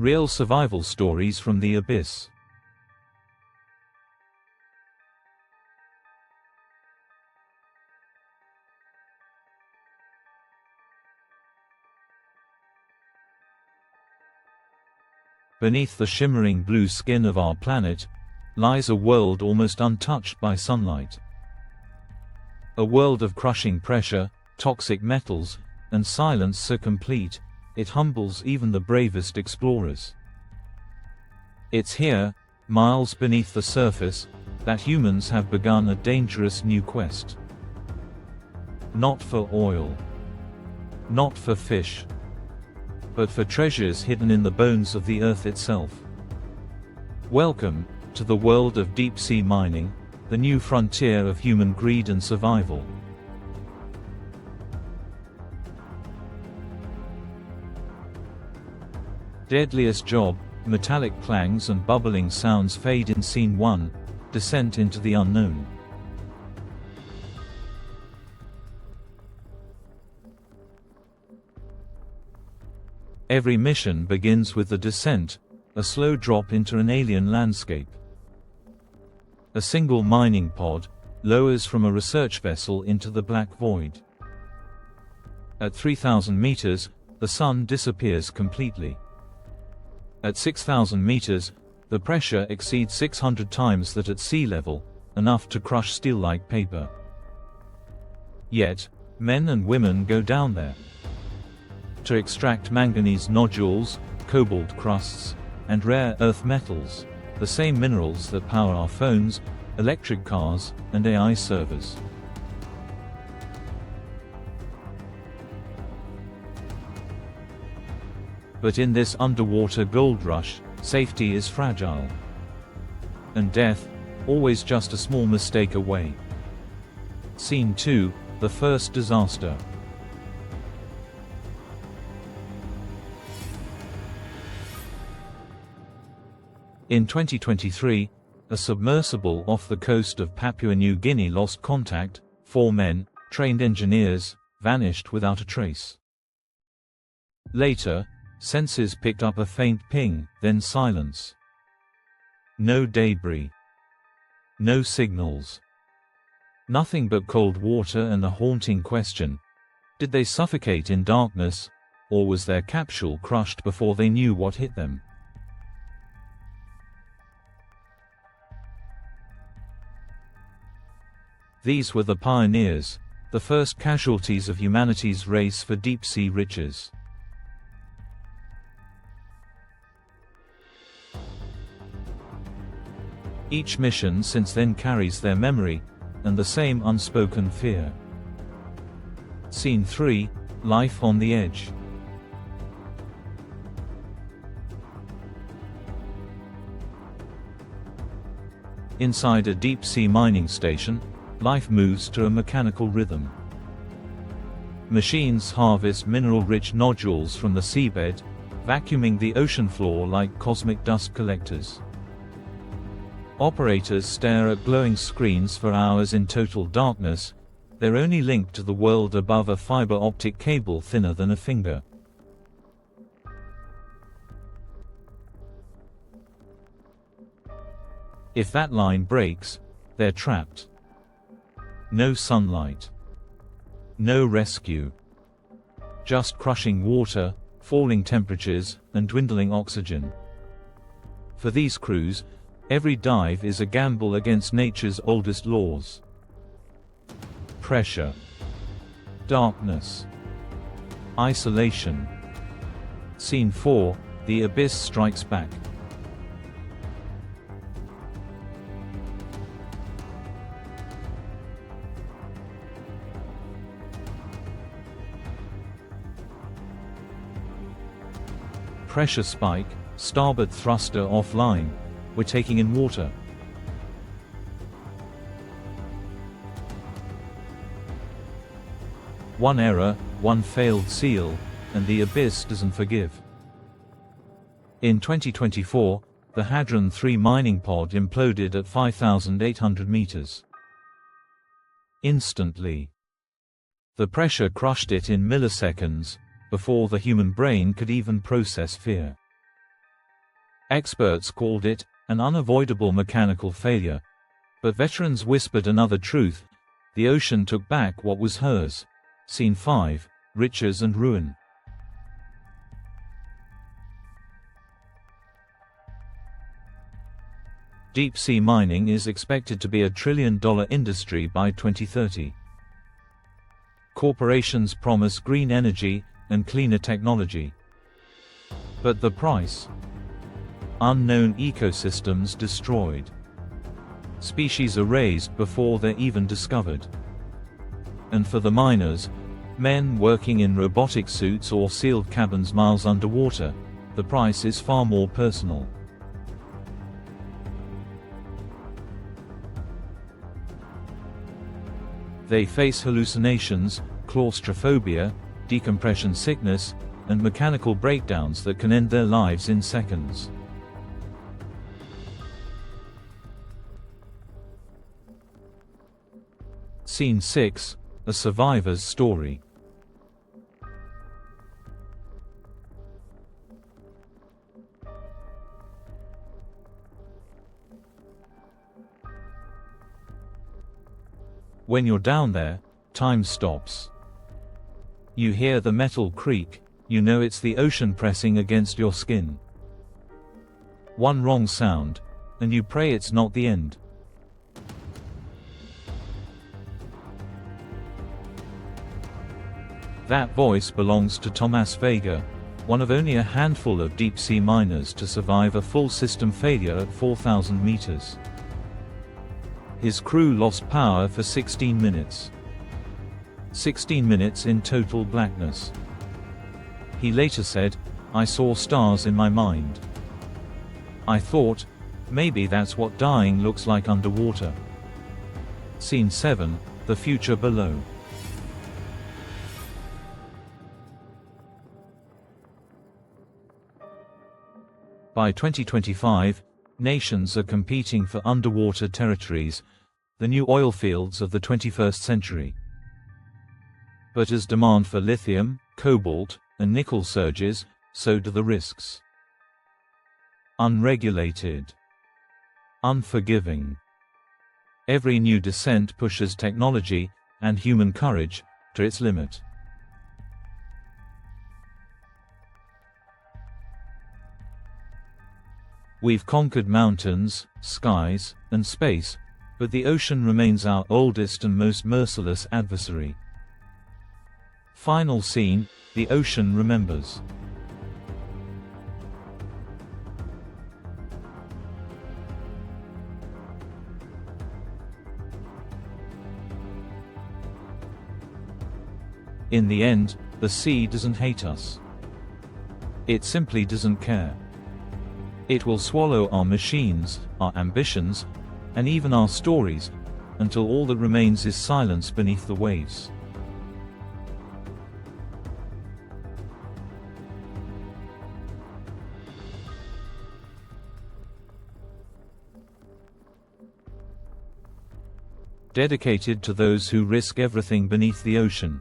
Real survival stories from the abyss. Beneath the shimmering blue skin of our planet lies a world almost untouched by sunlight. A world of crushing pressure, toxic metals, and silence so complete, it humbles even the bravest explorers. It's here, miles beneath the surface, that humans have begun a dangerous new quest. Not for oil, not for fish, but for treasures hidden in the bones of the Earth itself. Welcome to the world of deep-sea mining, the new frontier of human greed and survival. Deadliest job, metallic clangs and bubbling sounds fade in Scene 1, Descent into the Unknown. Every mission begins with the descent, a slow drop into an alien landscape. A single mining pod lowers from a research vessel into the black void. At 3,000 meters, the sun disappears completely. At 6,000 meters, the pressure exceeds 600 times that at sea level, enough to crush steel like paper. Yet, men and women go down there to extract manganese nodules, cobalt crusts, and rare earth metals, the same minerals that power our phones, electric cars, and AI servers. But in this underwater gold rush, safety is fragile. And death, always just a small mistake away. Scene 2, the first disaster. In 2023, a submersible off the coast of Papua New Guinea lost contact. 4 men, trained engineers, vanished without a trace. Later, sensors picked up a faint ping, then silence. No debris. No signals. Nothing but cold water and a haunting question. Did they suffocate in darkness, or was their capsule crushed before they knew what hit them? These were the pioneers, the first casualties of humanity's race for deep-sea riches. Each mission since then carries their memory, and the same unspoken fear. Scene 3, Life on the Edge. Inside a deep-sea mining station, life moves to a mechanical rhythm. Machines harvest mineral-rich nodules from the seabed, vacuuming the ocean floor like cosmic dust collectors. Operators stare at glowing screens for hours in total darkness, their only link to the world above a fiber optic cable thinner than a finger. If that line breaks, they're trapped. No sunlight. No rescue. Just crushing water, falling temperatures, and dwindling oxygen. For these crews, every dive is a gamble against nature's oldest laws. Pressure. Darkness. Isolation. Scene 4, The Abyss Strikes Back. Pressure spike, starboard thruster offline. We're taking in water. One error, one failed seal, and the abyss doesn't forgive. In 2024, the Hadron 3 mining pod imploded at 5,800 meters. Instantly. The pressure crushed it in milliseconds, before the human brain could even process fear. Experts called it an unavoidable mechanical failure, but veterans whispered another truth: the ocean took back what was hers. Scene 5: Riches and Ruin. Deep-sea mining is expected to be a $1 trillion industry by 2030. Corporations promise green energy and cleaner technology. But the price? Unknown ecosystems destroyed. Species erased before they're even discovered. And for the miners, men working in robotic suits or sealed cabins miles underwater, the price is far more personal. They face hallucinations, claustrophobia, decompression sickness, and mechanical breakdowns that can end their lives in seconds. Scene 6: A survivor's story. When you're down there, time stops. You hear the metal creak, you know it's the ocean pressing against your skin. One wrong sound, and you pray it's not the end. That voice belongs to Thomas Vega, one of only a handful of deep-sea miners to survive a full system failure at 4,000 meters. His crew lost power for 16 minutes. 16 minutes in total blackness. He later said, "I saw stars in my mind. I thought, maybe that's what dying looks like underwater." Scene 7: The future below. By 2025, nations are competing for underwater territories, the new oil fields of the 21st century. But as demand for lithium, cobalt, and nickel surges, so do the risks. Unregulated. Unforgiving. Every new descent pushes technology, and human courage, to its limit. We've conquered mountains, skies, and space, but the ocean remains our oldest and most merciless adversary. Final scene: the ocean remembers. In the end, the sea doesn't hate us. It simply doesn't care. It will swallow our machines, our ambitions, and even our stories, until all that remains is silence beneath the waves. Dedicated to those who risk everything beneath the ocean.